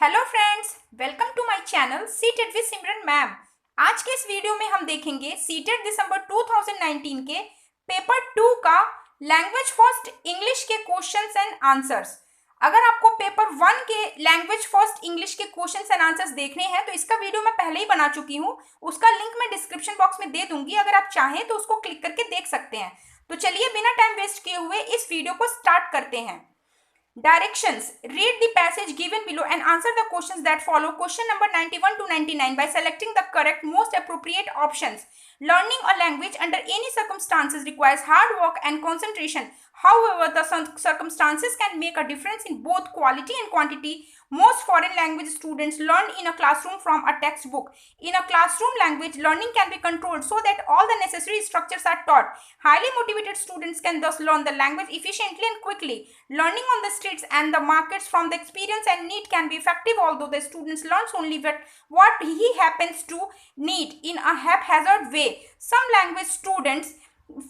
Hello friends, welcome to my channel CTET with Simran ma'am. आज के इस वीडियो में हम देखेंगे सीटेट दिसंबर 2019 के पेपर 2 का लैंग्वेज फर्स्ट इंग्लिश के क्वेश्चंस एंड आंसर्स। अगर आपको पेपर 1 के लैंग्वेज फर्स्ट इंग्लिश के क्वेश्चंस एंड आंसर्स देखने हैं तो इसका वीडियो मैं पहले ही बना चुकी हूँ, उसका लिंक मैं डिस्क्रिप्शन बॉक्स में दे दूंगी। अगर आप चाहें तो उसको क्लिक करके देख सकते हैं। तो चलिए बिना टाइम वेस्ट किए हुए इस वीडियो को स्टार्ट करते हैं। Directions: read the passage given below and answer the questions that follow. Question number 91 to 99 by selecting the correct most appropriate options. Learning a language under any circumstances requires hard work and concentration. However, the circumstances can make a difference in both quality and quantity. Most foreign language students learn in a classroom from a textbook. In a classroom, language learning can be controlled so that all the necessary structures are taught. Highly motivated students can thus learn the language efficiently and quickly. Learning on the streets and the markets from the experience and need can be effective, although the students learns only what he happens to need in a haphazard way. Some language students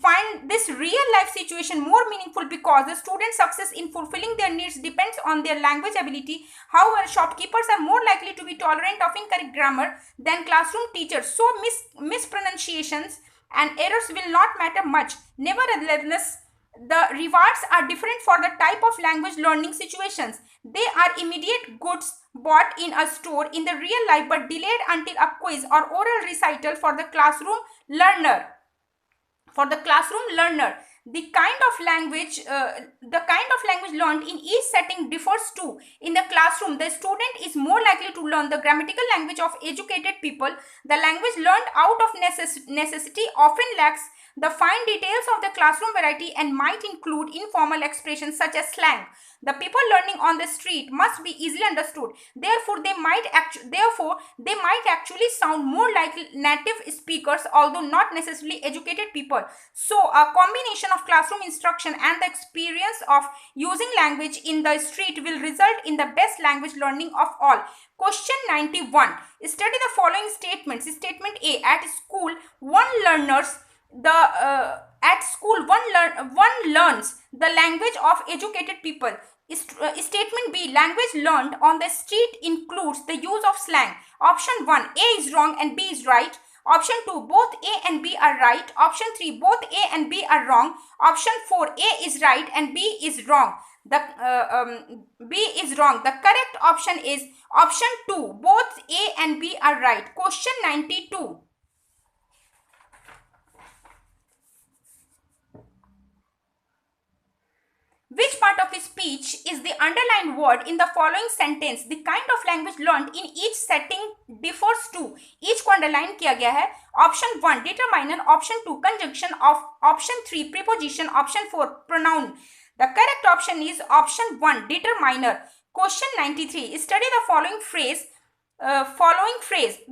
find this real life situation more meaningful because the student's success in fulfilling their needs depends on their language ability. However, shopkeepers are more likely to be tolerant of incorrect grammar than classroom teachers, so mispronunciations and errors will not matter much. Nevertheless, the rewards are different for the type of language learning situations. They are immediate goods bought in a store in the real life but delayed until a quiz or oral recital for the classroom learner. The kind of language learned in each setting differs too. In the classroom, the student is more likely to learn the grammatical language of educated people. The language learned out of necessity often lacks the fine details of the classroom variety and might include informal expressions such as slang. The people learning on the street must be easily understood. Therefore, they might actually sound more like native speakers, although not necessarily educated people. So, a combination of classroom instruction and the experience of using language in the street will result in the best language learning of all. Question 91. Study the following statements. Statement A: at school, one learns the language of educated people. Statement B: language learned on the street includes the use of slang. Option 1: A is wrong and B is right. Option 2: both A and B are right. Option 3: both A and B are wrong. Option 4: A is right and B is wrong. B is wrong. The correct option is option 2: both A and B are right. Question 92. Which part of a speech is the underlined word in the following sentence? The kind of language learned in each setting differs too. Each को underline किया गया है. Option 1 determiner, option 2 conjunction, of option 3 preposition, option 4 pronoun. The correct option is option 1 determiner. Question 93. Study the following phrase.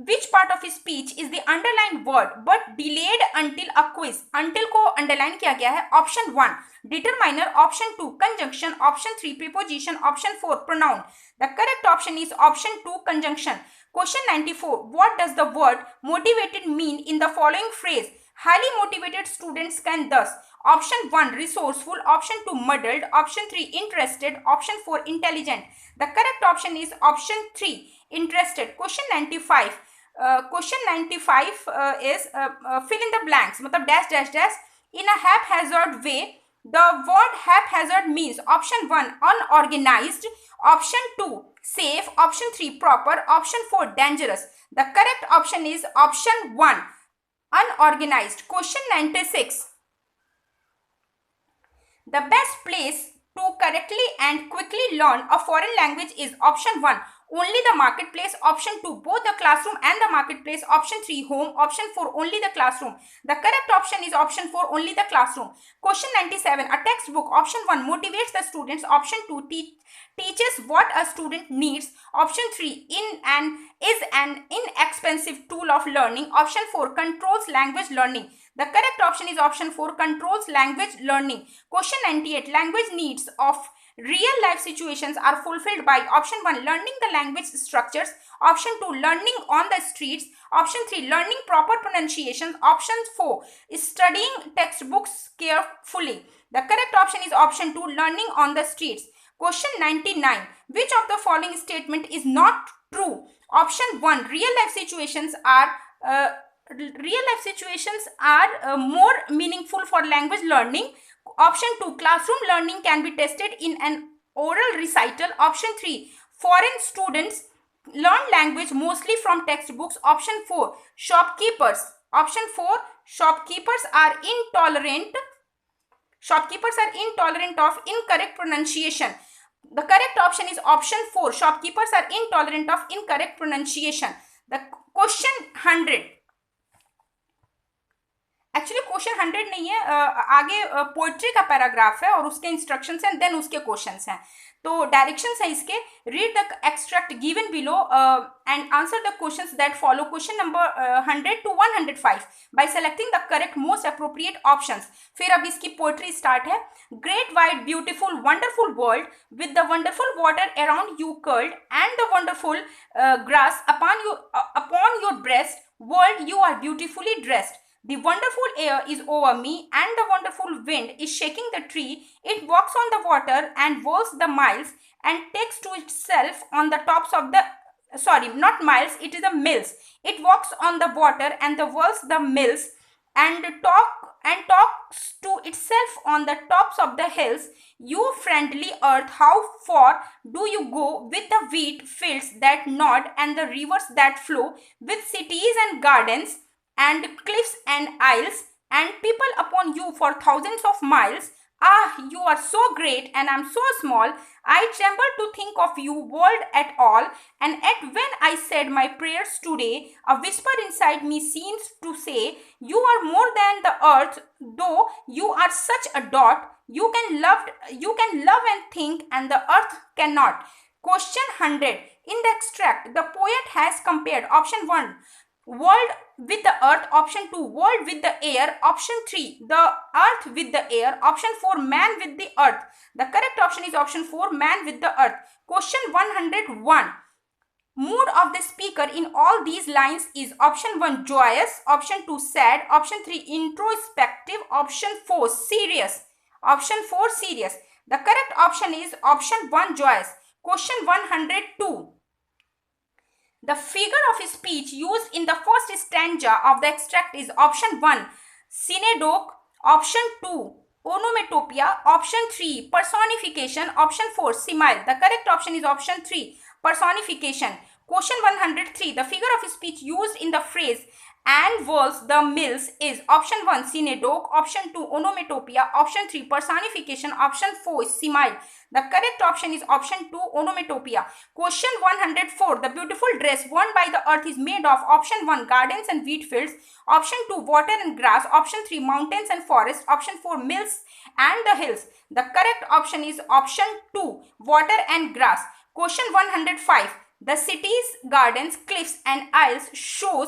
Which part of a speech is the underlined word but delayed until a quiz? Until को underline किया गया है. Option 1 determiner, option 2 conjunction, option 3 preposition, option 4 pronoun. The correct option is option 2 conjunction. Question 94. What does the word motivated mean in the following phrase? Highly motivated students can thus: option 1 resourceful, option 2 muddled, option 3 interested, option 4 intelligent. The correct option is option 3 interested. Question 95. Is fill in the blanks, मतलब dash dash dash in a haphazard way. The word haphazard means: option 1 unorganized, option 2 safe, option 3 proper, option 4 dangerous. The correct option is option 1 unorganized. Question 96. The best place to correctly and quickly learn a foreign language is: option 1 only the marketplace, option 2 both the classroom and the marketplace, option 3 home, option 4 only the classroom. The correct option is option 4 only the classroom. Question 97. A textbook, option 1 motivates the students, option 2 teaches what a student needs, option 3 is an inexpensive tool of learning, option 4 controls language learning. The correct option is option 4 controls language learning. Question 98. Language needs of real life situations are fulfilled by: option 1 learning the language structures, option 2 learning on the streets, option 3 learning proper pronunciations, option 4 studying textbooks carefully. The correct option is option 2 learning on the streets. Question 99. Which of the following statement is not true? Option 1. Real life situations are more meaningful for language learning. Option 2. Classroom learning can be tested in an oral recital. Option 3. Foreign students learn language mostly from textbooks. Option 4. Shopkeepers. Option 4. Shopkeepers are intolerant of incorrect pronunciation. The correct option is option 4. Shopkeepers are intolerant of incorrect pronunciation. The question 100. Actually question 100 नहीं है, आगे poetry का paragraph है और उसके instructions हैं, then उसके questions हैं. तो डायरेक्शंस है इसके. Read the extract given below and answer the questions that follow. Question number 100 to 105 by selecting the correct most appropriate options. फिर अब इसकी पोएट्री स्टार्ट है. Great wide beautiful wonderful world with the wonderful water around you curled and the wonderful grass upon your breast. World you are beautifully dressed. The wonderful air is over me and the wonderful wind is shaking the tree. It walks on the water and whirls the miles and takes to itself on the tops of the, sorry, not miles, it is the mills. It walks on the water and the whirls the mills and talks to itself on the tops of the hills. You friendly earth, how far do you go with the wheat fields that nod and the rivers that flow, with cities and gardens and cliffs and isles and people upon you for thousands of miles? Ah, you are so great and I am so small. I tremble to think of you, world at all. And yet when I said my prayers today, a whisper inside me seems to say, you are more than the earth, though you are such a dot. You can love and think, and the earth cannot. Question 100. In the extract, the poet has compared option 1. World with the earth. Option 2. World with the air. Option 3. The earth with the air. Option 4. Man with the earth. The correct option is option 4. Man with the earth. Question 101. Mood of the speaker in all these lines is option 1 joyous. Option 2 sad. Option 3 introspective. Option 4 serious. Option 4 serious. The correct option is option 1 joyous. Question 102. The figure of speech used in the first stanza of the extract is option 1 synecdoche, option 2 onomatopoeia, option 3 personification, option 4 simile. The correct option is option 3 personification. Question 103. The figure of speech used in the phrase and whirls the mills is option 1 synecdoche, option 2 onomatopoeia, option 3 personification, option 4 simile. The correct option is option 2 onomatopoeia. Question 104. The beautiful dress worn by the earth is made of option 1 gardens and wheat fields, option 2 water and grass, option 3 mountains and forests, option 4 mills and the hills. The correct option is option 2 water and grass. Question 105. The cities, gardens, cliffs and isles show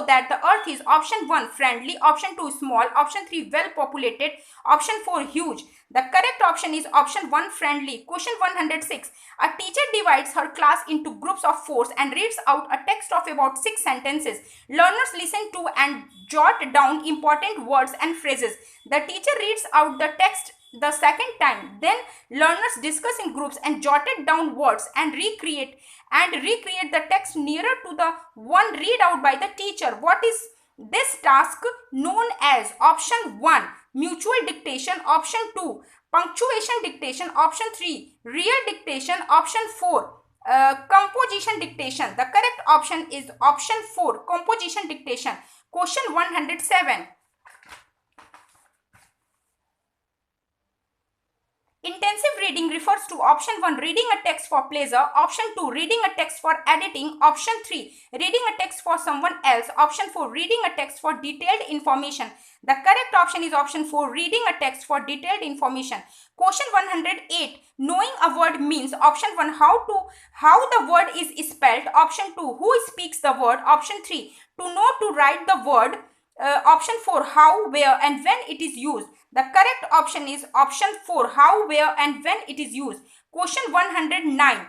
that the earth is option 1 friendly, option 2 small, option 3 well populated, option 4 huge. The correct option is option 1 friendly. Question 106. A teacher divides her class into groups of 4 and reads out a text of about 6 sentences. Learners listen to and jot down important words and phrases. The teacher reads out the text the second time. Then learners discuss in groups and jotted down words and recreate the text nearer to the one read out by the teacher. What is this task known as? Option 1 mutual dictation, option 2 punctuation dictation, option 3 real dictation, option 4 composition dictation. The correct option is option 4 composition dictation. Question 107. Intensive reading refers to option 1 reading a text for pleasure, option 2 reading a text for editing, option 3 reading a text for someone else, option 4 reading a text for detailed information. The correct option is option 4 reading a text for detailed information. Question 108. Knowing a word means option 1 how the word is spelled, option 2 who speaks the word, option 3 to know to write the word, option 4 how, where and when it is used. The correct option is option 4 how, where and when it is used. Question 109.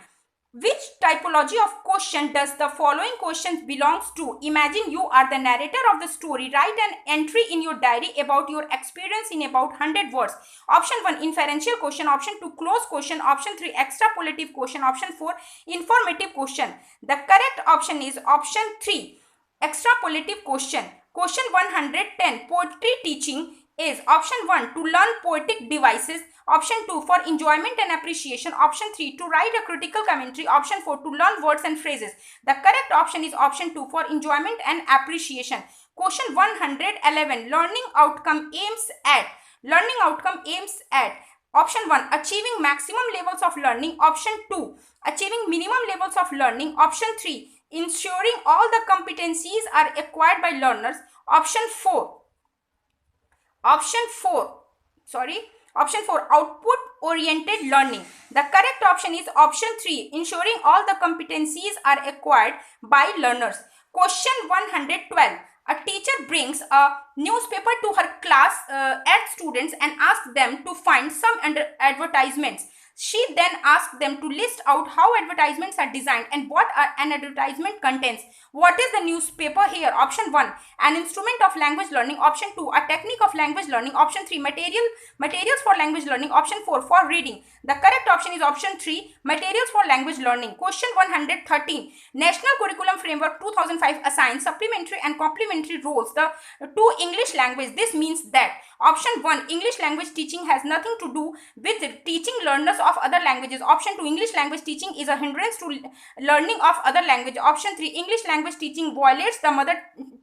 Which typology of question does the following questions belongs to? Imagine you are the narrator of the story. Write an entry in your diary about your experience in about 100 words. Option 1, inferential question. Option 2, close question. Option 3, extrapolative question. Option 4, informative question. The correct option is option 3, extrapolative question. Question 110, poetry teaching is option 1, to learn poetic devices. Option 2, for enjoyment and appreciation. Option 3, to write a critical commentary. Option 4, to learn words and phrases. The correct option is option 2, for enjoyment and appreciation. Question 111, learning outcome aims at. Learning outcome aims at. Option 1, achieving maximum levels of learning. Option 2, achieving minimum levels of learning. Option 3, ensuring all the competencies are acquired by learners. Option 4, output oriented learning. The correct option is option 3, ensuring all the competencies are acquired by learners. Question 112, a teacher brings a newspaper to her class at students and asks them to find some advertisements. She then asks them to list out how advertisements are designed and what an advertisement contains. What is the newspaper here? Option 1, an instrument of language learning. Option 2, a technique of language learning. Option 3, materials for language learning. Option 4, for reading. The correct option is option 3, materials for language learning. Question 113, National Curriculum Framework 2005 assigns supplementary and complementary roles to English language. This means that option 1, English language teaching has nothing to do with teaching learners of other languages. Option 2, English language teaching is a hindrance to learning of other language. Option 3, English language teaching violates the mother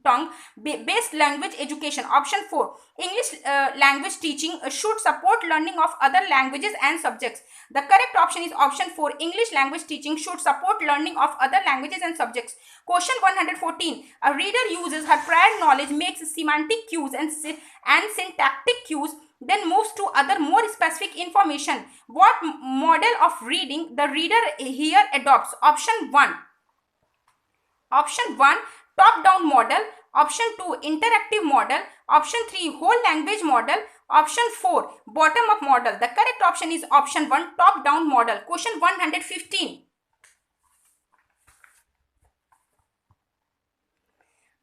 tongue based language education. Option 4, English language teaching should support learning of other languages and subjects. The correct option is option 4, English language teaching should support learning of other languages and subjects. Question 114, a reader uses her prior knowledge, makes semantic cues and syntactic cues, then moves to other more specific information. What model of reading the reader here adopts? Option 1, top-down model. Option 2, interactive model. Option 3, whole language model. Option 4, bottom-up model. The correct option is option 1, top-down model. Question 115.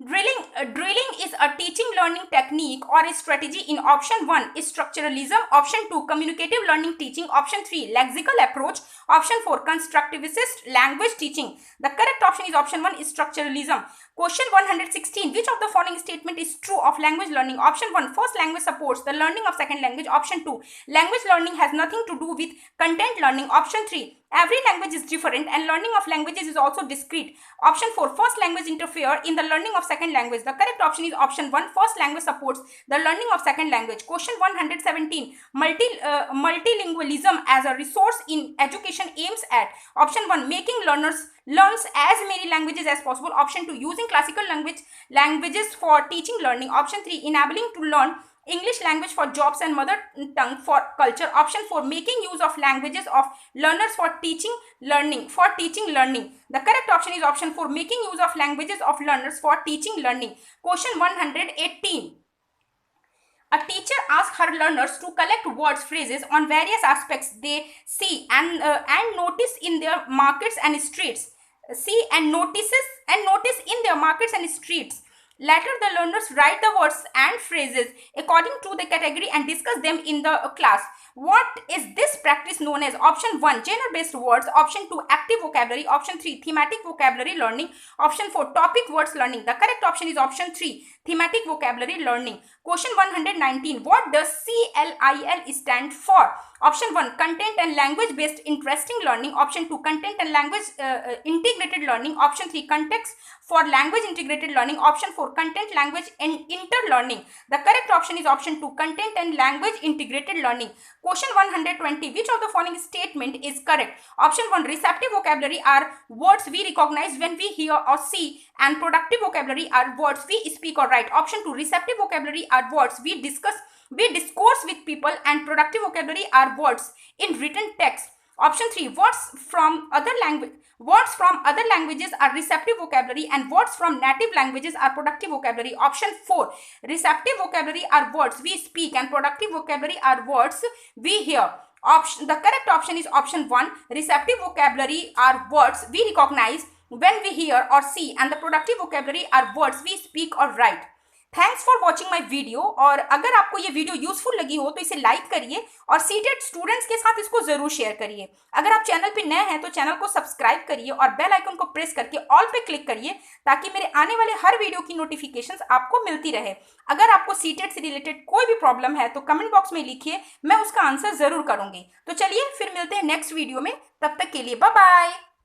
Drilling is a teaching learning technique or a strategy in option 1 is structuralism. Option 2, communicative learning teaching. Option 3, lexical approach. Option 4, constructivist language teaching. The correct option is option 1 is structuralism. Question 116, which of the following statement is true of language learning? Option 1, first language supports the learning of second language. Option 2, language learning has nothing to do with content learning. Option 3, every language is different and learning of languages is also discrete. Option 4, first language interfere in the learning of second language. The correct option is option 1, first language supports the learning of second language. Question 117, multilingualism as a resource in education aims at. Option 1, making learns as many languages as possible. Option 2, using classical languages for teaching learning. Option 3, enabling to learn English language for jobs and mother tongue for culture. Option 4, making use of languages of learners for teaching learning. The correct option is option 4, making use of languages of learners for teaching learning. Question 118. A teacher asks her learners to collect words, phrases on various aspects they see and notice in their markets and streets. Notice in their markets and streets. Later, the learners write the words and phrases according to the category and discuss them in the class. What is this practice known as? Option 1, genre-based words. Option 2, active vocabulary. Option 3, thematic vocabulary learning. Option 4, topic words learning. The correct option is option 3, thematic vocabulary learning. Question 119. What does CLIL stand for? Option 1, content and language based interesting learning. Option 2, content and language integrated learning. Option 3, context for language integrated learning. Option 4, content language and interlearning. The correct option is option 2, content and language integrated learning. Question 120. Which of the following statement is correct? Option 1, receptive vocabulary are words we recognize when we hear or see, and productive vocabulary are words we speak or write. Option 2, receptive vocabulary are words we discourse with people, and productive vocabulary are words in written text. Option 3, words from other languages are receptive vocabulary and words from native languages are productive vocabulary. Option 4, receptive vocabulary are words we speak and productive vocabulary are words we hear. Option, the correct option is option 1. Receptive vocabulary are words we recognize when we hear or see, and the productive vocabulary are words we speak or write. Thanks for watching my video. और अगर आपको ये video useful लगी हो तो इसे like करिए और सीटेट स्टूडेंट्स के साथ इसको जरूर शेयर करिए। अगर आप चैनल पे नए हैं तो चैनल को सब्सक्राइब करिए और बेल आइकन को प्रेस करके ऑल पे क्लिक करिए ताकि मेरे आने वाले हर वीडियो की नोटिफिकेशंस आपको मिलती रहे। अगर आपको सीटेट से रिलेटेड कोई भी प्रॉब्लम है तो कमेंट बॉक्स में लिखिए, मैं उसका आंसर जरूर करूंगी। तो चलिए फिर मिलते हैं नेक्स्ट वीडियो में, तब तक के लिए बाय बाय।